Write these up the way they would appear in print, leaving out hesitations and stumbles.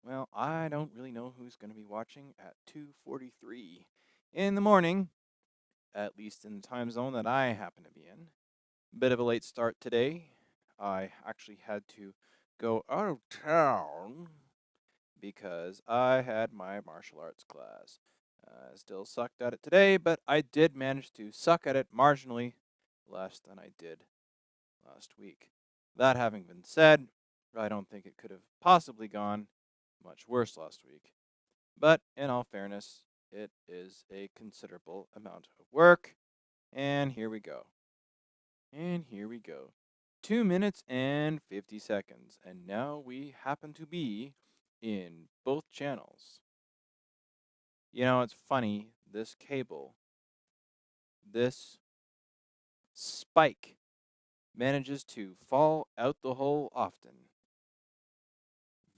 Well, I don't really know who's going to be watching at 2:43 in the morning, at least in the time zone that I happen to be in. Bit of a late start today. I actually had to go out of town because I had my martial arts class. I still sucked at it today, but I did manage to suck at it marginally less than I did last week. That having been said, I don't think it could have possibly gone much worse last week. But in all fairness, it is a considerable amount of work. And here we go. 2 minutes and 50 seconds. And now we happen to be in both channels. You know, it's funny, this cable, this spike manages to fall out the hole often.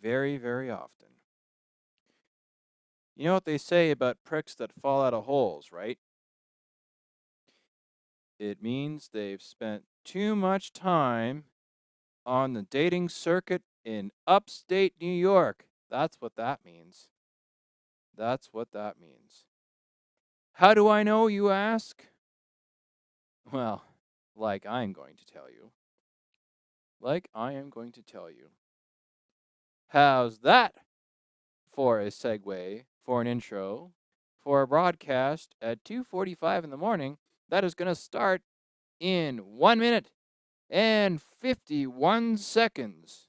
Very, very often. You know what they say about pricks that fall out of holes, right? It means they've spent too much time on the dating circuit in upstate New York. That's what that means. That's what that means. How do I know, you ask? Well, like I am going to tell you. How's that for a segue, for an intro, for a broadcast at 2:45 in the morning that is going to start in 1 minute and 51 seconds?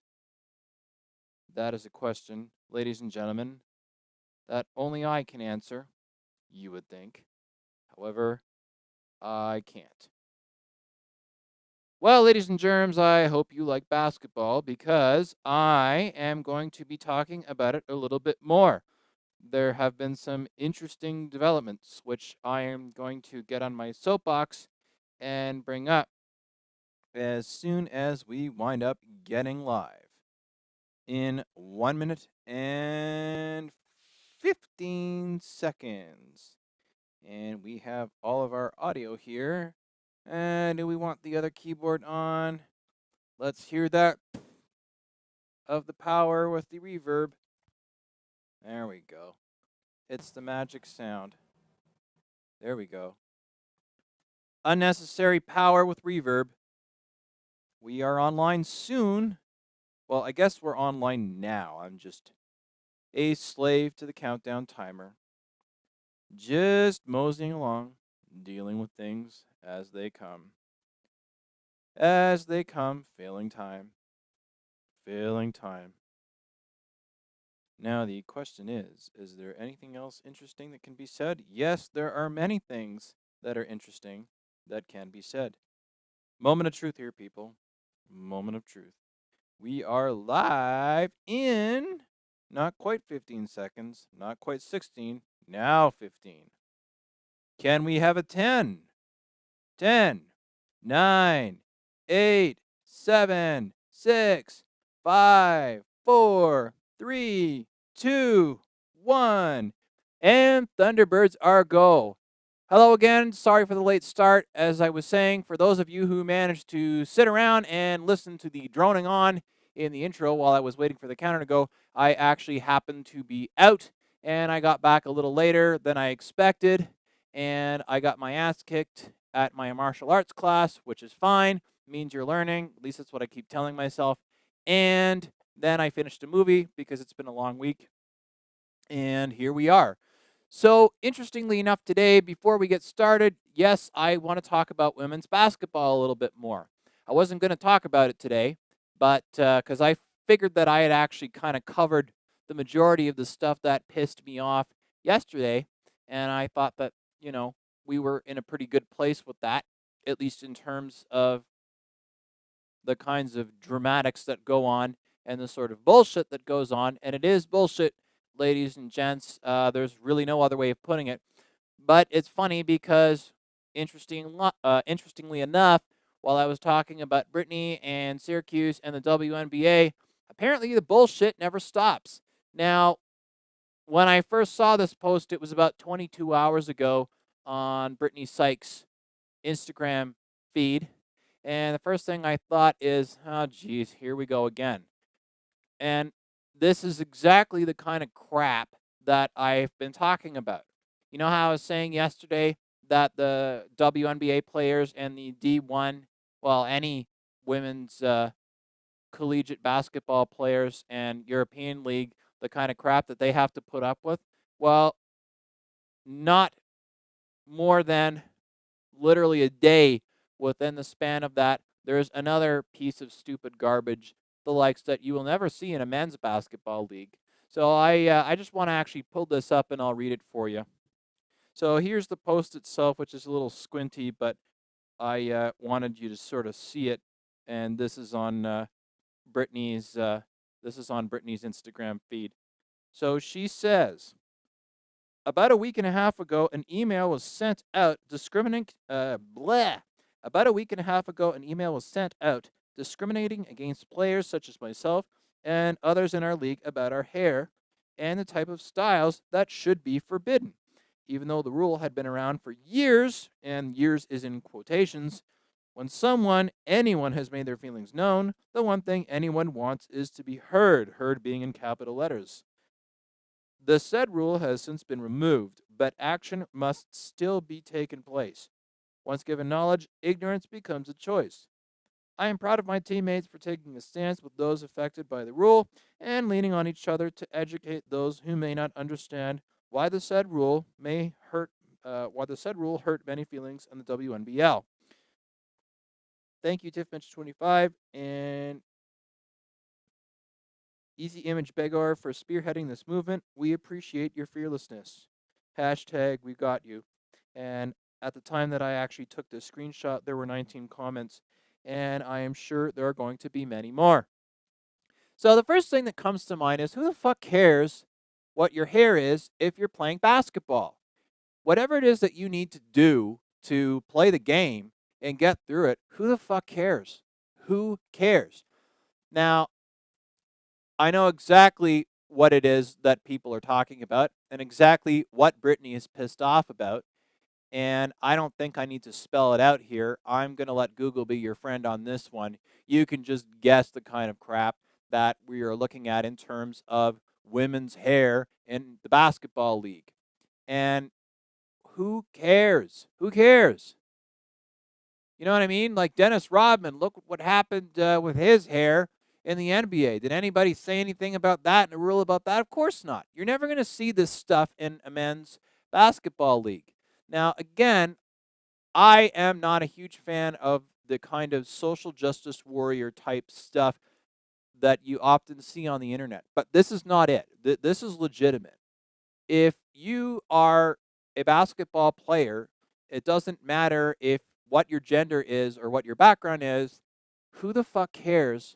That is a question, ladies and gentlemen, that only I can answer, you would think. However, I can't. Well, ladies and germs, I hope you like basketball because I am going to be talking about it a little bit more. There have been some interesting developments which I am going to get on my soapbox and bring up as soon as we wind up getting live in 1 minute and 15 seconds. And we have all of our audio here. And do we want the other keyboard on? Let's hear that of the power with the reverb. There we go. It's the magic sound. There we go. Unnecessary power with reverb. We are online soon. Well, I guess we're online now. I'm just a slave to the countdown timer. Just moseying along, dealing with things as they come. As they come, failing time. Failing time. Now, the question is there anything else interesting that can be said? Yes, there are many things that are interesting that can be said. Moment of truth here, people. Moment of truth. We are live in not quite 15 seconds, not quite 16, now 15. Can we have a 10? 10, 9, 8, 7, 6, 5, 4, 3, 2, 1. And Thunderbirds are go. Hello again. Sorry for the late start. As I was saying, for those of you who managed to sit around and listen to the droning on in the intro while I was waiting for the counter to go, I actually happened to be out and I got back a little later than I expected, and I got my ass kicked at my martial arts class, which is fine. Means you're learning. At least that's what I keep telling myself. And then I finished a movie because it's been a long week, and here we are. So, interestingly enough, today, before we get started, yes, I want to talk about women's basketball a little bit more. I wasn't going to talk about it today, but because I figured that I had actually kind of covered the majority of the stuff that pissed me off yesterday, and I thought that, we were in a pretty good place with that, at least in terms of the kinds of dramatics that go on and the sort of bullshit that goes on. And it is bullshit, ladies and gents. There's really no other way of putting it. But it's funny because, interestingly enough, while I was talking about Brittany and Syracuse and the WNBA, apparently the bullshit never stops. Now, when I first saw this post, it was about 22 hours ago on Brittany Sykes' Instagram feed. And the first thing I thought is, oh, geez, here we go again. And this is exactly the kind of crap that I've been talking about. You know how I was saying yesterday that the WNBA players and the D1, well, any women's collegiate basketball players and European League, the kind of crap that they have to put up with? Well, not more than literally a day within the span of that, there's another piece of stupid garbage, the likes that you will never see in a men's basketball league. So I just want to actually pull this up and I'll read it for you. So here's the post itself, which is a little squinty, but I wanted you to sort of see it. And this is on Brittany's Instagram feed. So she says, about a week and a half ago, an email was sent out discriminating. About a week and a half ago, an email was sent out discriminating against players such as myself and others in our league about our hair and the type of styles that should be forbidden. Even though the rule had been around for years, and years is in quotations, when anyone has made their feelings known, the one thing anyone wants is to be heard being in capital letters. The said rule has since been removed, but action must still be taken place. Once given knowledge, ignorance becomes a choice. I am proud of my teammates for taking a stance with those affected by the rule and leaning on each other to educate those who may not understand why the said rule hurt many feelings in the WNBL. Thank you, TiffMitch25 and Easy Image Beggar for spearheading this movement. We appreciate your fearlessness. Hashtag we got you. And at the time that I actually took this screenshot, there were 19 comments, and I am sure there are going to be many more. So the first thing that comes to mind is, who the fuck cares what your hair is if you're playing basketball? Whatever it is that you need to do to play the game and get through it, who the fuck cares? Who cares? Now, I know exactly what it is that people are talking about and exactly what Brittany is pissed off about. And I don't think I need to spell it out here. I'm going to let Google be your friend on this one. You can just guess the kind of crap that we are looking at in terms of women's hair in the basketball league. And who cares? Who cares? You know what I mean? Like Dennis Rodman, look what happened with his hair in the NBA. Did anybody say anything about that and a rule about that? Of course not. You're never going to see this stuff in a men's basketball league. Now, again, I am not a huge fan of the kind of social justice warrior type stuff that you often see on the internet. But this is not it. This is legitimate. If you are a basketball player, it doesn't matter if what your gender is or what your background is. Who the fuck cares?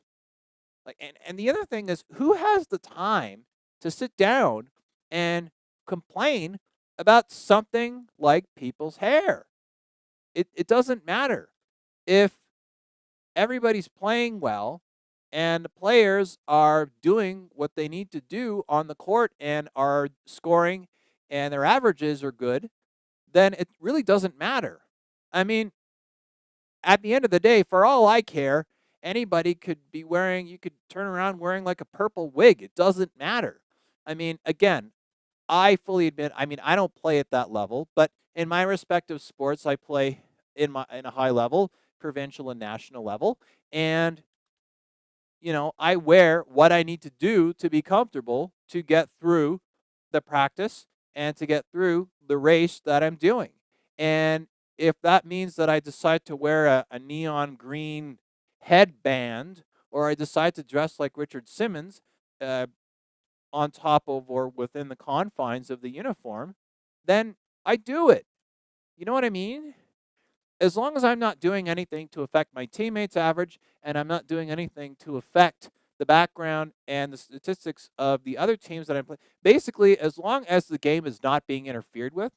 And the other thing is, who has the time to sit down and complain about something like people's hair? It doesn't matter. If everybody's playing well and the players are doing what they need to do on the court and are scoring and their averages are good, then it really doesn't matter. I mean, at the end of the day, for all I care, anybody could be wearing, you could turn around wearing like a purple wig. It doesn't matter. I mean, again, I fully admit, I mean, I don't play at that level, but in my respective sports, I play in a high level, provincial and national level, and I wear what I need to do to be comfortable to get through the practice and to get through the race that I'm doing. And if that means that I decide to wear a neon green headband or I decide to dress like Richard Simmons uh, on top of or within the confines of the uniform, then I do it. You know what I mean? As long as I'm not doing anything to affect my teammates' average and I'm not doing anything to affect the background and the statistics of the other teams that I'm playing, basically, as long as the game is not being interfered with,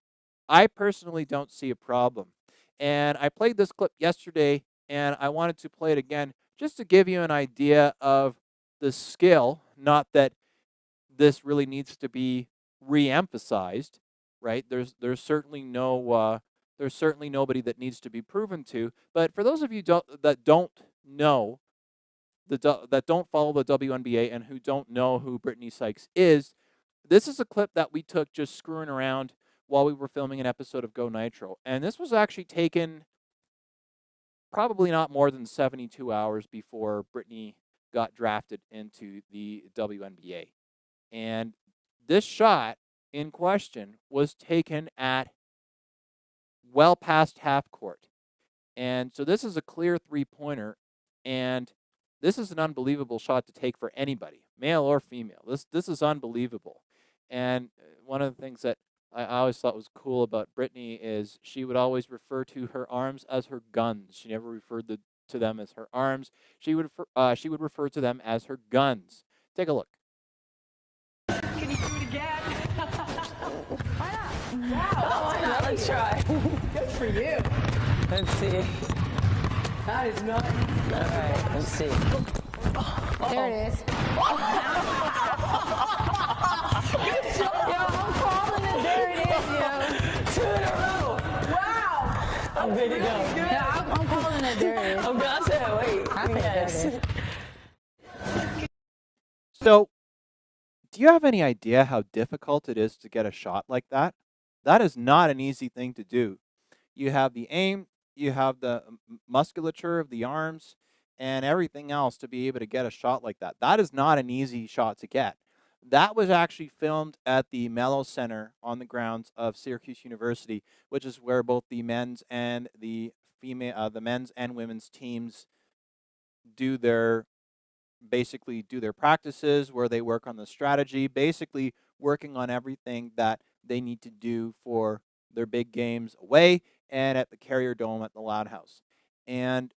I personally don't see a problem. And I played this clip yesterday and I wanted to play it again just to give you an idea of the skill, not that this really needs to be re-emphasized, right? There's certainly nobody that needs to be proven to. But for those of you that don't know that don't follow the WNBA and who don't know who Brittany Sykes is, this is a clip that we took just screwing around while we were filming an episode of Go Nitro, and this was actually taken probably not more than 72 hours before Brittany got drafted into the WNBA. And this shot in question was taken at well past half court. And so this is a clear three-pointer, and this is an unbelievable shot to take for anybody, male or female. This is unbelievable. And one of the things that I always thought was cool about Brittany is she would always refer to her arms as her guns. She never referred to them as her arms. She would refer to them as her guns. Take a look. Can you do it again? Why not? Wow, why not? Let's try. Good for you. Let's see. That is not. All right, let's see. There it is. Yo, I'm calling it. There it is, yo. 2 in a row. Wow. I'm good to go. Yeah, I'm calling it. There it is. I'm gonna wait. Yes. So, do you have any idea how difficult it is to get a shot like that? That is not an easy thing to do. You have the aim, you have the musculature of the arms, and everything else to be able to get a shot like that. That is not an easy shot to get. That was actually filmed at the Mello Center on the grounds of Syracuse University, which is where both the men's and the men's and women's teams do their do their practices, where they work on the strategy, basically working on everything that they need to do for their big games away and at the Carrier Dome at the Loud House. And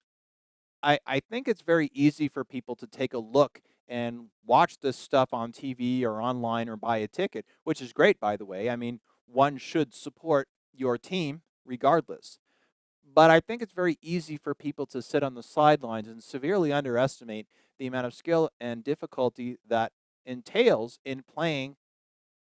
I think it's very easy for people to take a look and watch this stuff on TV or online or buy a ticket, which is great, by the way. I mean, one should support your team regardless. But I think it's very easy for people to sit on the sidelines and severely underestimate the amount of skill and difficulty that entails in playing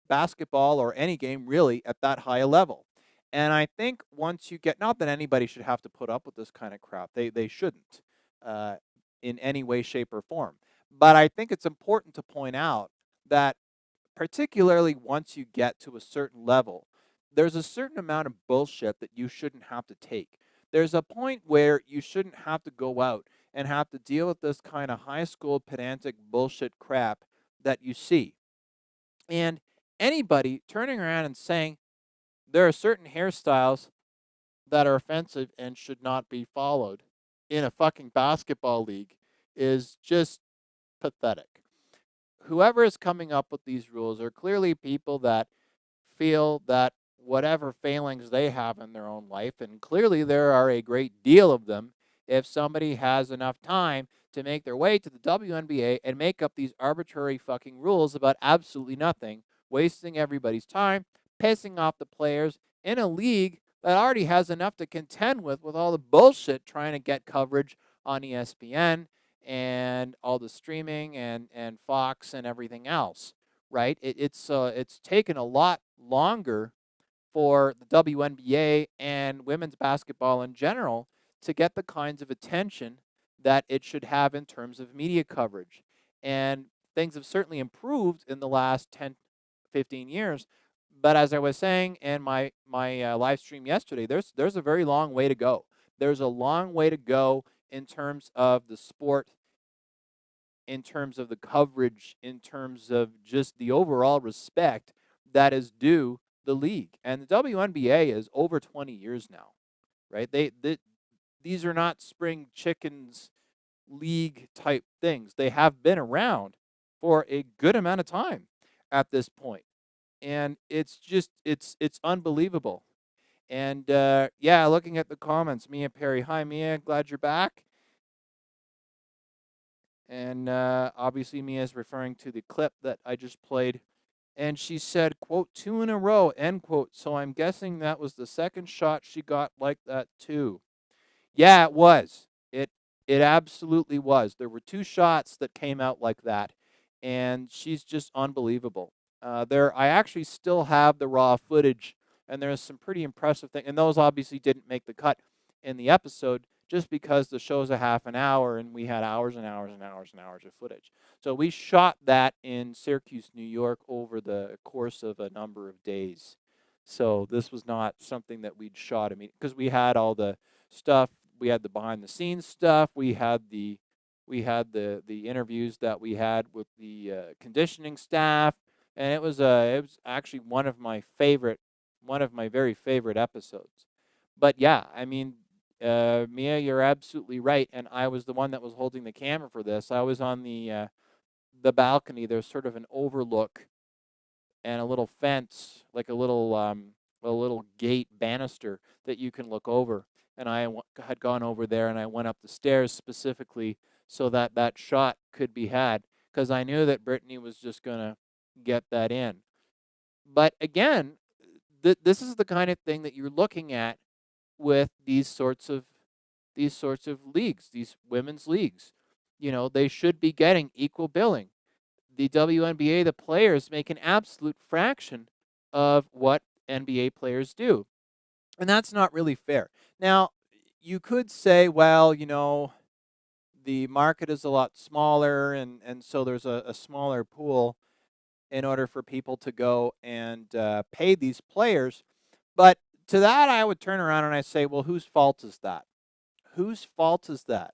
basketball or any game really at that high a level. And I think once you get, not that anybody should have to put up with this kind of crap, they shouldn't uh, in any way, shape, or form. But I think it's important to point out that particularly once you get to a certain level, there's a certain amount of bullshit that you shouldn't have to take. There's a point where you shouldn't have to go out and have to deal with this kind of high school pedantic bullshit crap that you see. And anybody turning around and saying there are certain hairstyles that are offensive and should not be followed in a fucking basketball league is just pathetic. Whoever is coming up with these rules are clearly people that feel that whatever failings they have in their own life, and clearly there are a great deal of them, if somebody has enough time to make their way to the WNBA and make up these arbitrary fucking rules about absolutely nothing, wasting everybody's time, pissing off the players in a league that already has enough to contend with all the bullshit trying to get coverage on ESPN and all the streaming and Fox and everything else, right? It's taken a lot longer for the WNBA and women's basketball in general to get the kinds of attention that it should have in terms of media coverage. And things have certainly improved in the last 10, 15 years, But as I was saying in my live stream yesterday, there's a very long way to go. There's a long way to go in terms of the sport, in terms of the coverage, in terms of just the overall respect that is due the league. And the WNBA is over 20 years now, right? These are not spring chickens league type things. They have been around for a good amount of time at this point. And it's just it's unbelievable. And yeah, looking at the comments, Mia Perry, hi Mia, glad you're back. And obviously Mia is referring to the clip that I just played. And she said, quote, 2 in a row, end quote. So I'm guessing that was the second shot she got like that too. Yeah, it was. It absolutely was. There were 2 shots that came out like that. And she's just unbelievable. I actually still have the raw footage, and there's some pretty impressive things. And those obviously didn't make the cut in the episode just because the show's a half an hour and we had hours and hours and hours and hours of footage. So we shot that in Syracuse, New York over the course of a number of days. So this was not something that we'd shot immediately because we had all the stuff. We had the behind the scenes stuff. We had the interviews that we had with the conditioning staff, and it was actually one of my very favorite episodes. But yeah, I mean, Mia, you're absolutely right, and I was the one that was holding the camera for this. I was on the balcony. There's sort of an overlook and a little fence, like a little gate banister that you can look over. And I had gone over there, and I went up the stairs specifically so that that shot could be had, because I knew that Brittany was just going to get that in. But again, this is the kind of thing that you're looking at with these sorts of leagues, these women's leagues. You know, they should be getting equal billing. The WNBA, the players make an absolute fraction of what NBA players do. And that's not really fair. Now, you could say, well, you know, the market is a lot smaller, and so there's a smaller pool in order for people to go and pay these players. But to that, I would turn around and I say, well, whose fault is that? Whose fault is that?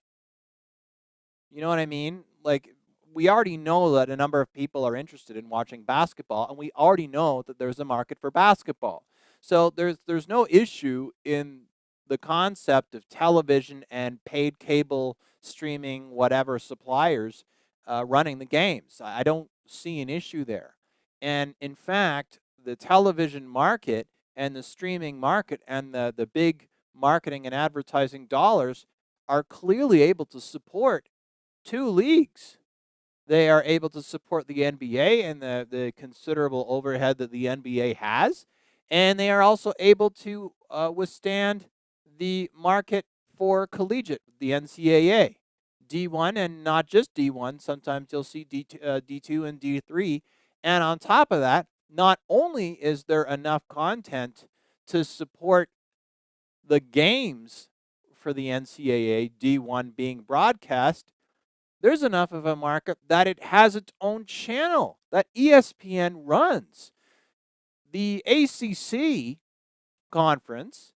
You know what I mean? Like, we already know that a number of people are interested in watching basketball, and we already know that there's a market for basketball. So there's no issue in the concept of television and paid cable streaming, whatever suppliers running the games. I don't see an issue there. And in fact, the television market and the streaming market and the big marketing and advertising dollars are clearly able to support 2 leagues. They are able to support the NBA and the considerable overhead that the NBA has. And they are also able to withstand the market for collegiate, the NCAA, D1, and not just D1. Sometimes you'll see D2 and D3. And on top of that, not only is there enough content to support the games for the NCAA D1 being broadcast, there's enough of a market that it has its own channel that ESPN runs. The ACC conference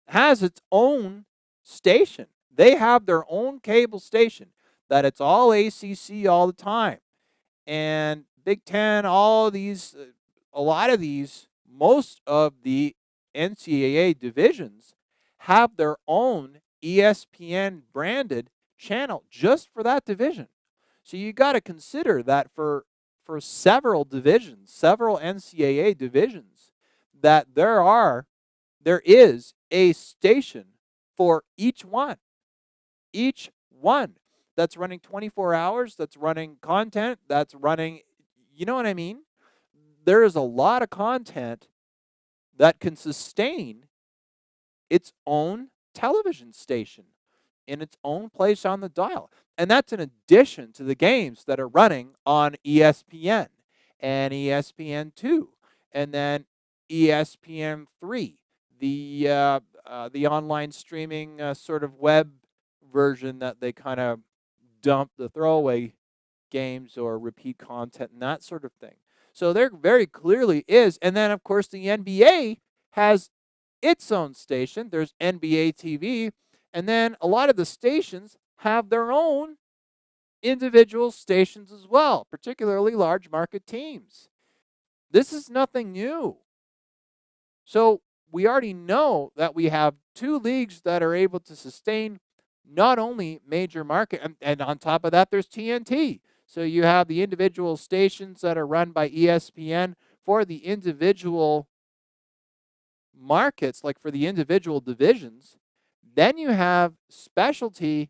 has its own station. They have their own cable station that it's all ACC all the time. And Big Ten, all these, a lot of these, most of the NCAA divisions have their own ESPN branded channel just for that division. So you got to consider that for several divisions, several NCAA divisions, that there is a station for each one. Each one that's running 24 hours, that's running content, that's running, you know what I mean? There is a lot of content that can sustain its own television station in its own place on the dial. And that's in addition to the games that are running on ESPN and ESPN2 and then ESPN3, the online streaming sort of web version that they kind of dump the throwaway games or repeat content and that sort of thing. So there very clearly is. And then, of course, the NBA has its own station. There's NBA TV. And then a lot of the stations have their own individual stations as well, particularly large market teams. This is nothing new. So we already know that we have two leagues that are able to sustain not only major market, and on top of that, there's TNT. So you have the individual stations that are run by ESPN for the individual markets, like for the individual divisions. Then you have specialty,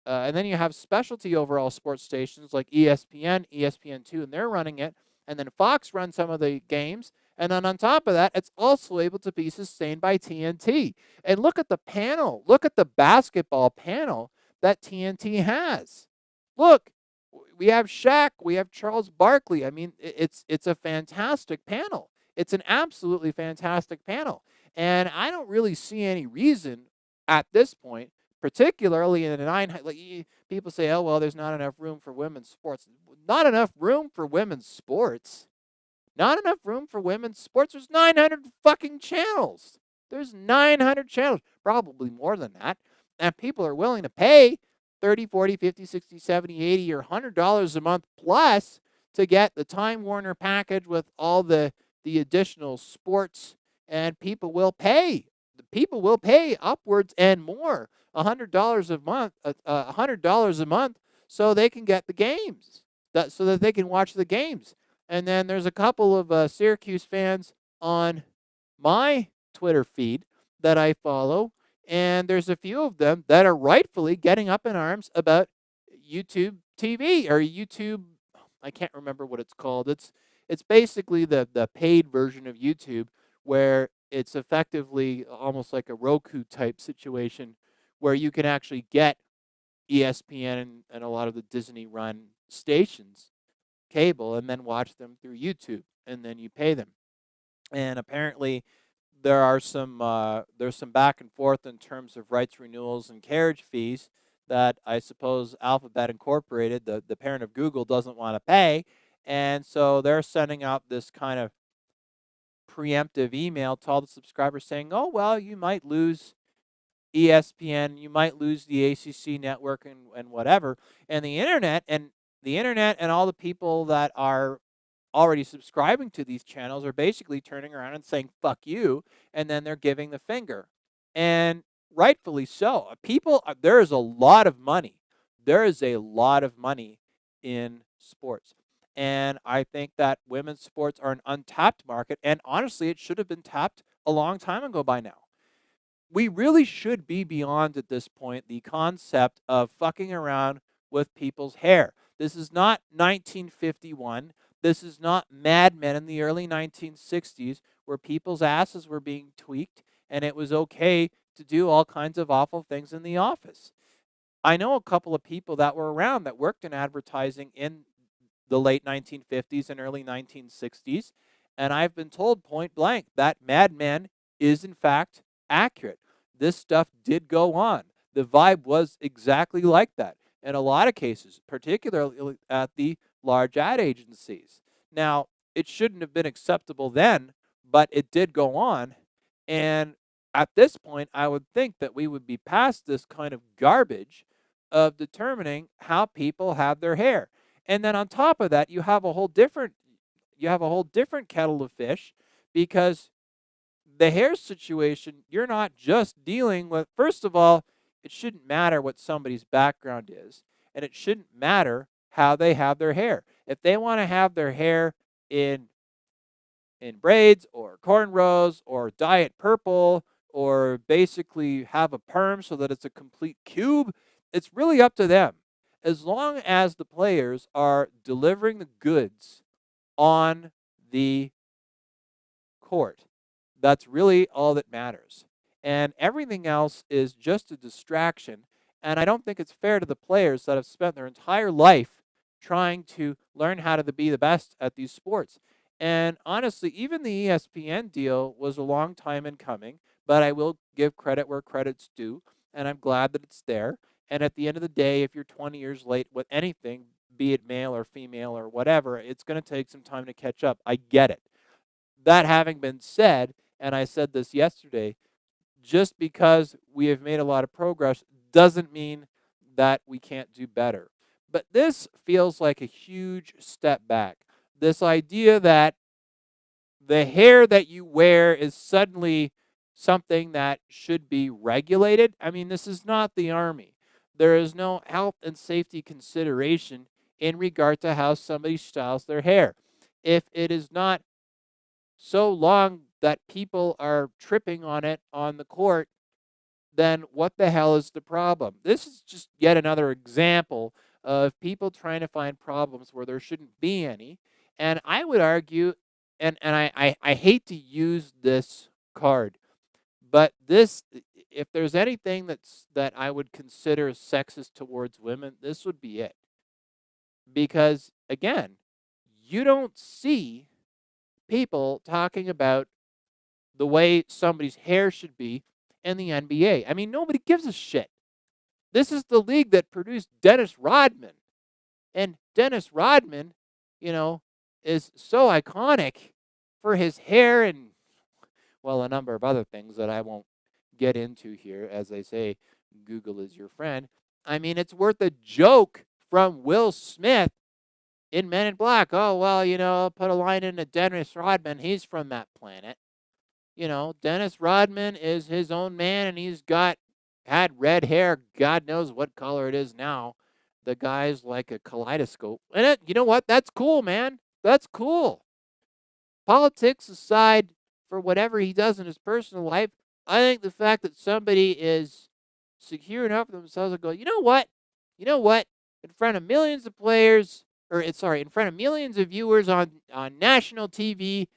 and then you have specialty overall sports stations like ESPN, ESPN2, and they're running it. And then Fox runs some of the games. And then on top of that, it's also able to be sustained by TNT. And look at the panel. Look at the basketball panel that TNT has. Look, we have Shaq. We have Charles Barkley. I mean, it's a fantastic panel. It's an absolutely fantastic panel. And I don't really see any reason at this point, particularly in the people say, oh, well, there's not enough room for women's sports. Not enough room for women's sports. Not enough room for women's sports. There's 900 fucking channels. There's 900 channels, probably more than that. And people are willing to pay $30, $40, $50, $60, $70, $80, or $100 a month plus to get the Time Warner package with all the additional sports. And people will pay. People will pay upwards and more, $100 a month, $100 a month, so they can get the games, so that they can watch the games. And then there's a couple of Syracuse fans on my Twitter feed that I follow, and there's a few of them that are rightfully getting up in arms about YouTube TV or YouTube. I can't remember what it's called. It's basically the paid version of YouTube, where it's effectively almost like a Roku type situation where you can actually get ESPN and a lot of the Disney run stations cable and then watch them through YouTube, and then you pay them. And apparently there's some back and forth in terms of rights renewals and carriage fees that I suppose Alphabet Incorporated, the parent of Google, doesn't want to pay. And so they're sending out this kind of preemptive email to all the subscribers saying, oh, well, you might lose ESPN, you might lose the ACC network and whatever. And the internet and all the people that are already subscribing to these channels are basically turning around and saying, fuck you. And then they're giving the finger. And rightfully so. There is a lot of money. There is a lot of money in sports. And I think that women's sports are an untapped market. And honestly, it should have been tapped a long time ago by now. We really should be beyond, at this point, the concept of fucking around with people's hair. This is not 1951. This is not Mad Men in the early 1960s where people's asses were being tweaked and it was okay to do all kinds of awful things in the office. I know a couple of people that were around that worked in advertising in the late 1950s and early 1960s, and I've been told point blank that Mad Men is in fact accurate. This stuff did go on. The vibe was exactly like that in a lot of cases, particularly at the large ad agencies. Now, it shouldn't have been acceptable then, but it did go on. And at this point, I would think that we would be past this kind of garbage of determining how people have their hair. And then on top of that, you have a whole different kettle of fish, because the hair situation, you're not just dealing with, first of all, it shouldn't matter what somebody's background is, and it shouldn't matter how they have their hair. If they want to have their hair in braids or cornrows or dye it purple or basically have a perm so that it's a complete cube, it's really up to them. As long as the players are delivering the goods on the court, that's really all that matters. And everything else is just a distraction. And I don't think it's fair to the players that have spent their entire life trying to learn how to be the best at these sports. And honestly, even the ESPN deal was a long time in coming, but I will give credit where credit's due, and I'm glad that it's there. And at the end of the day, if you're 20 years late with anything, be it male or female or whatever. It's going to take some time to catch up. I get it. That having been said, and I said this yesterday, just because we have made a lot of progress doesn't mean that we can't do better. But this feels like a huge step back. This idea that the hair that you wear is suddenly something that should be regulated. I mean, this is not the Army. There is no health and safety consideration in regard to how somebody styles their hair. If it is not so long that people are tripping on it on the court, then what the hell is the problem? This is just yet another example of people trying to find problems where there shouldn't be any. And I would argue, and I hate to use this card, but this, if there's anything that I would consider sexist towards women, this would be it. Because again, you don't see people talking about the way somebody's hair should be in the NBA. I mean, nobody gives a shit. This is the league that produced Dennis Rodman. And Dennis Rodman, is so iconic for his hair and, well, a number of other things that I won't get into here. As they say, Google is your friend. I mean, it's worth a joke from Will Smith in Men in Black. Oh, well, I'll put a line into Dennis Rodman. He's from that planet. Dennis Rodman is his own man, and he's had red hair. God knows what color it is now. The guy's like a kaleidoscope. And you know what? That's cool, man. That's cool. Politics aside, for whatever he does in his personal life, I think the fact that somebody is secure enough of themselves to go, you know what? In front of millions of players, in front of millions of viewers on national TV,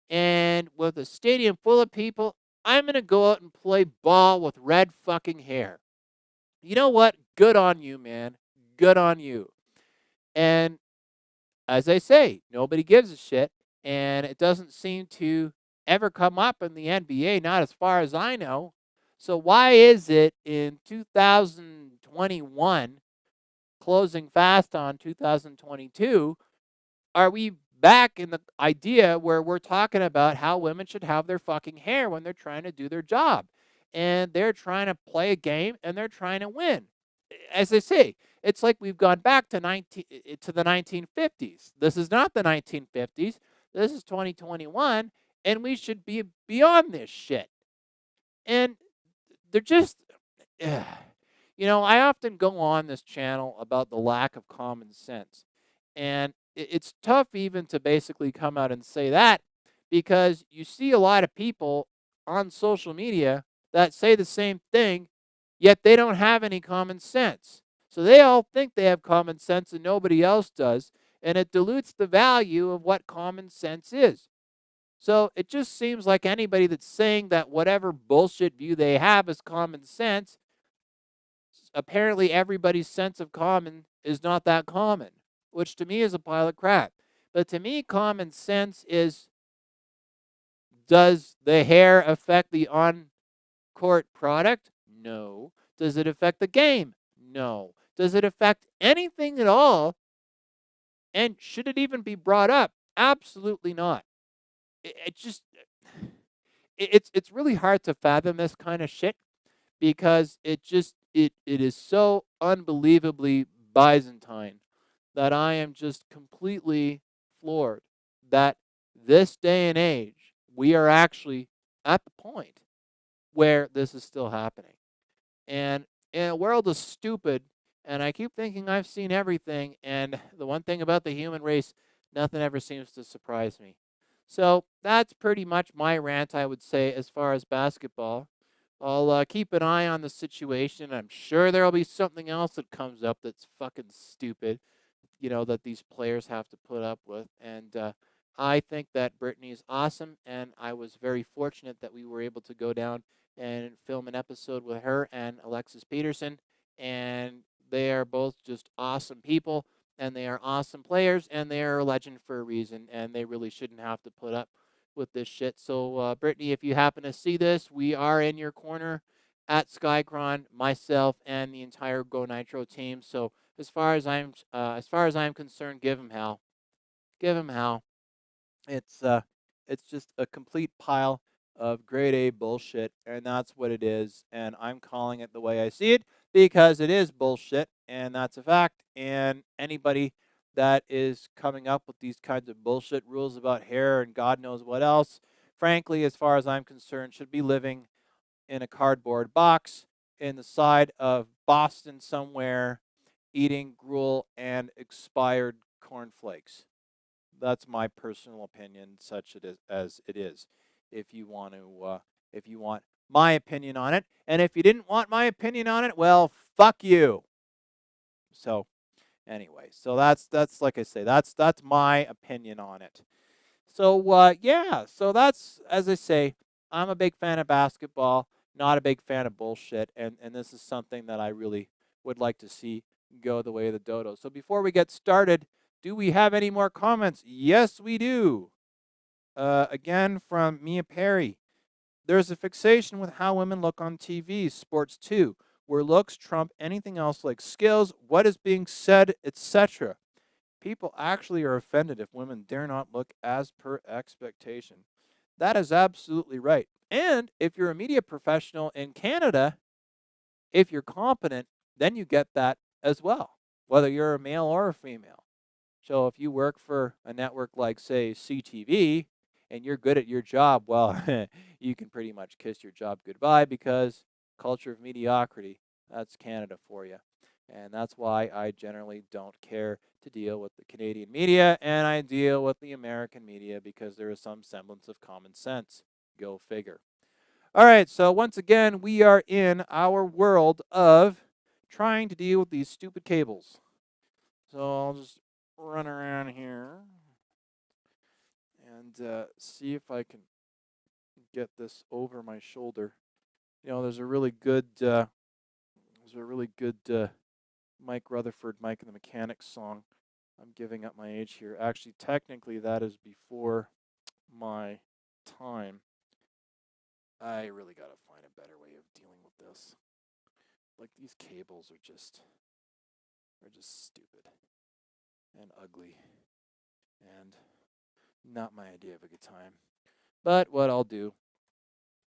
and with a stadium full of people, I'm going to go out and play ball with red fucking hair. You know what? Good on you, man. Good on you. And as I say, nobody gives a shit, and it doesn't seem to ever come up in the NBA, not as far as I know. So why is it in 2021, closing fast on 2022, are we back in the idea where we're talking about how women should have their fucking hair when they're trying to do their job, and they're trying to play a game and they're trying to win? As I say, it's like we've gone back to the 1950s. This is not the 1950s. This is 2021, and we should be beyond this shit. And they're just, I often go on this channel about the lack of common sense, and it's tough even to basically come out and say that, because you see a lot of people on social media that say the same thing, yet they don't have any common sense. So they all think they have common sense and nobody else does, and it dilutes the value of what common sense is. So it just seems like anybody that's saying that whatever bullshit view they have is common sense, apparently everybody's sense of common is not that common, which to me is a pile of crap. But to me, common sense is, does the hair affect the on-court product? No. Does it affect the game? No. Does it affect anything at all? And should it even be brought up? Absolutely not. It's really hard to fathom this kind of shit, because it is so unbelievably Byzantine that I am just completely floored that this day and age we are actually at the point where this is still happening. And in a world of stupid, and I keep thinking I've seen everything, and the one thing about the human race, nothing ever seems to surprise me. So that's pretty much my rant, I would say, as far as basketball. I'll keep an eye on the situation. I'm sure there'll be something else that comes up that's fucking stupid, that these players have to put up with. And I think that Brittany is awesome, and I was very fortunate that we were able to go down and film an episode with her and Alexis Peterson, and they are both just awesome people, and they are awesome players, and they are a legend for a reason, and they really shouldn't have to put up with this shit. So, Brittany, if you happen to see this, we are in your corner at Skycron, myself, and the entire Go Nitro team. So as far as I'm concerned, give him hell. Give him hell. It's just a complete pile of grade A bullshit, and that's what it is. And I'm calling it the way I see it because it is bullshit, and that's a fact. And anybody that is coming up with these kinds of bullshit rules about hair and God knows what else, frankly, as far as I'm concerned, should be living in a cardboard box in the side of Boston somewhere, eating gruel and expired cornflakes. That's my personal opinion, such it is as it is. If you want my opinion on it, and if you didn't want my opinion on it, well, fuck you. So, anyway, so that's like I say, that's my opinion on it. So yeah, so that's as I say, I'm a big fan of basketball, not a big fan of bullshit, and this is something that I really would like to see go the way of the dodo. So before we get started, do we have any more comments? Yes, we do. Again, from Mia Perry. There's a fixation with how women look on TV, sports too, where looks trump anything else like skills, what is being said, etc. People actually are offended if women dare not look as per expectation. That is absolutely right. And if you're a media professional in Canada, if you're competent, then you get that as well, whether you're a male or a female. So if you work for a network like, say, CTV, and you're good at your job, well, you can pretty much kiss your job goodbye because culture of mediocrity, that's Canada for you. And that's why I generally don't care to deal with the Canadian media, and I deal with the American media because there is some semblance of common sense. Go figure. All right, so once again, we are in our world of trying to deal with these stupid cables. So I'll just run around here and see if I can get this over my shoulder. You know, there's a really good Mike Rutherford, Mike and the Mechanics song. I'm giving up my age here. Actually, technically, that is before my time. I really got to find a better way of dealing with this. Like, these cables are just stupid and ugly and not my idea of a good time. But what I'll do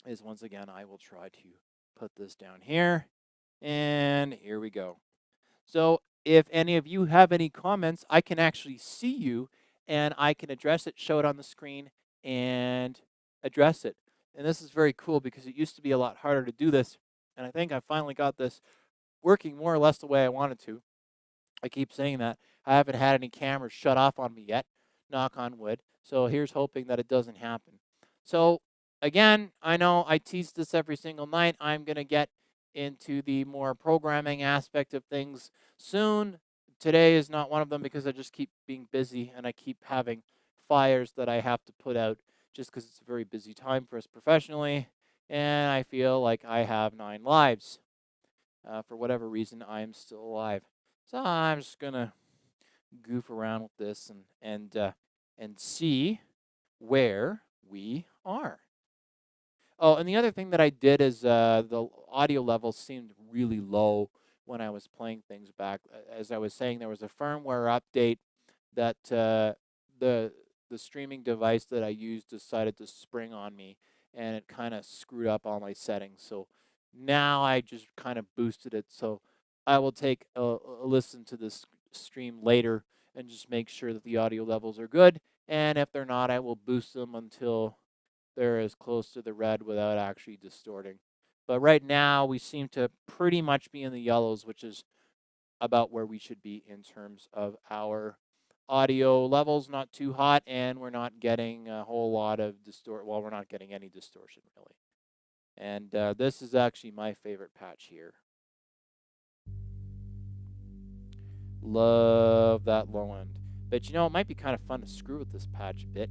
is, once again, I will try to put this down here. And here we go. So if any of you have any comments, I can actually see you and I can address it, show it on the screen, and address it. And this is very cool because it used to be a lot harder to do this. And I think I finally got this working more or less the way I wanted to. I keep saying that. I haven't had any cameras shut off on me yet, knock on wood. So here's hoping that it doesn't happen. So again, I know I tease this every single night. I'm going to get into the more programming aspect of things soon. Today is not one of them because I just keep being busy and I keep having fires that I have to put out just because it's a very busy time for us professionally. And I feel like I have 9 lives. For whatever reason, I am still alive. So I'm just going to goof around with this and see where we are. Oh, and the other thing that I did is the audio levels seemed really low when I was playing things back. As I was saying, there was a firmware update that the streaming device that I used decided to spring on me, and it kind of screwed up all my settings. So now I just kind of boosted it. So I will take a listen to this stream later and just make sure that the audio levels are good. And if they're not, I will boost them until they're as close to the red without actually distorting. But right now, we seem to pretty much be in the yellows, which is about where we should be in terms of our audio levels. Not too hot, and we're not getting a whole lot of well, we're not getting any distortion, really. And this is actually my favorite patch here. Love that low end. But, you know, it might be kind of fun to screw with this patch a bit.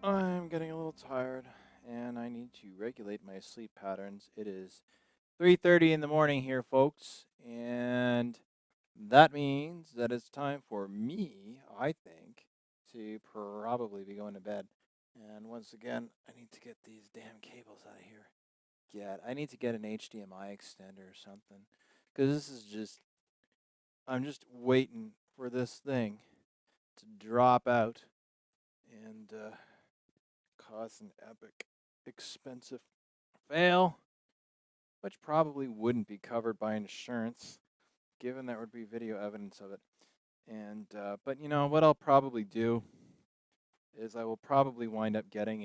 I'm getting a little tired, and I need to regulate my sleep patterns. It is 3:30 in the morning here, folks, and that means that it's time for me, I think, to probably be going to bed. And once again, I need to get these damn cables out of here. I need to get an HDMI extender or something, because this is just, I'm just waiting for this thing to drop out and cause an epic, expensive fail, which probably wouldn't be covered by insurance, given there would be video evidence of it. And but you know what I'll probably do is I will probably wind up getting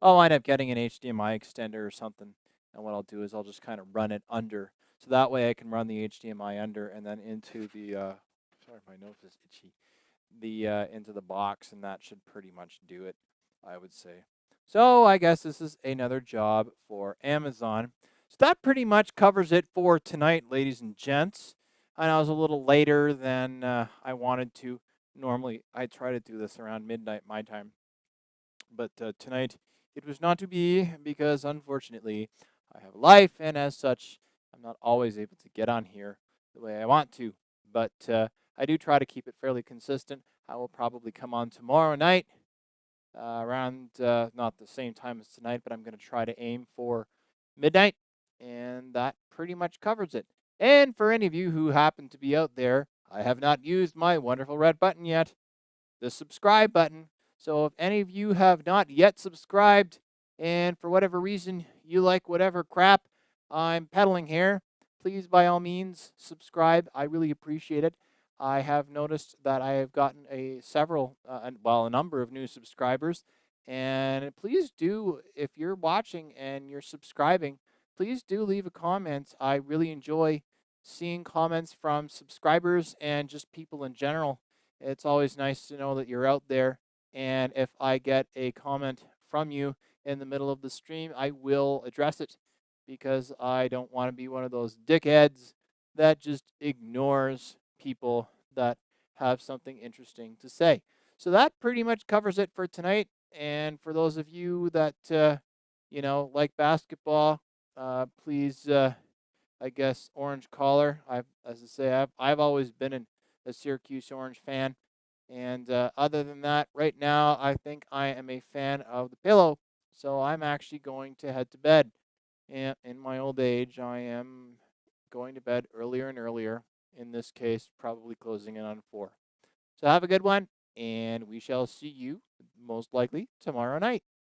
I'll wind up getting an HDMI extender or something. And what I'll do is I'll just kind of run it under, so that way I can run the HDMI under and then into the sorry, my nose is itchy. The into the box, and that should pretty much do it, I would say. So I guess this is another job for Amazon. So that pretty much covers it for tonight, ladies and gents. I know I was a little later than I wanted to. Normally, I try to do this around midnight my time. But tonight, it was not to be, because unfortunately, I have a life, and as such, I'm not always able to get on here the way I want to. But I do try to keep it fairly consistent. I will probably come on tomorrow night around not the same time as tonight, but I'm going to try to aim for midnight, and that pretty much covers it. And for any of you who happen to be out there, I have not used my wonderful red button yet, the subscribe button. So if any of you have not yet subscribed, and for whatever reason you like whatever crap I'm peddling here, please by all means subscribe. I really appreciate it. I have noticed that I have gotten a number of new subscribers, and please do, if you're watching and you're subscribing, please do leave a comment. I really enjoy seeing comments from subscribers and just people in general. It's always nice to know that you're out there. And if I get a comment from you in the middle of the stream, I will address it because I don't want to be one of those dickheads that just ignores people that have something interesting to say. So that pretty much covers it for tonight. And for those of you that like basketball, please, I guess, Orange Collar. As I say, I've always been a Syracuse Orange fan. And other than that, right now, I think I am a fan of the Pillow. So I'm actually going to head to bed. And in my old age, I am going to bed earlier and earlier. In this case, probably closing in on 4. So have a good one, and we shall see you most likely tomorrow night.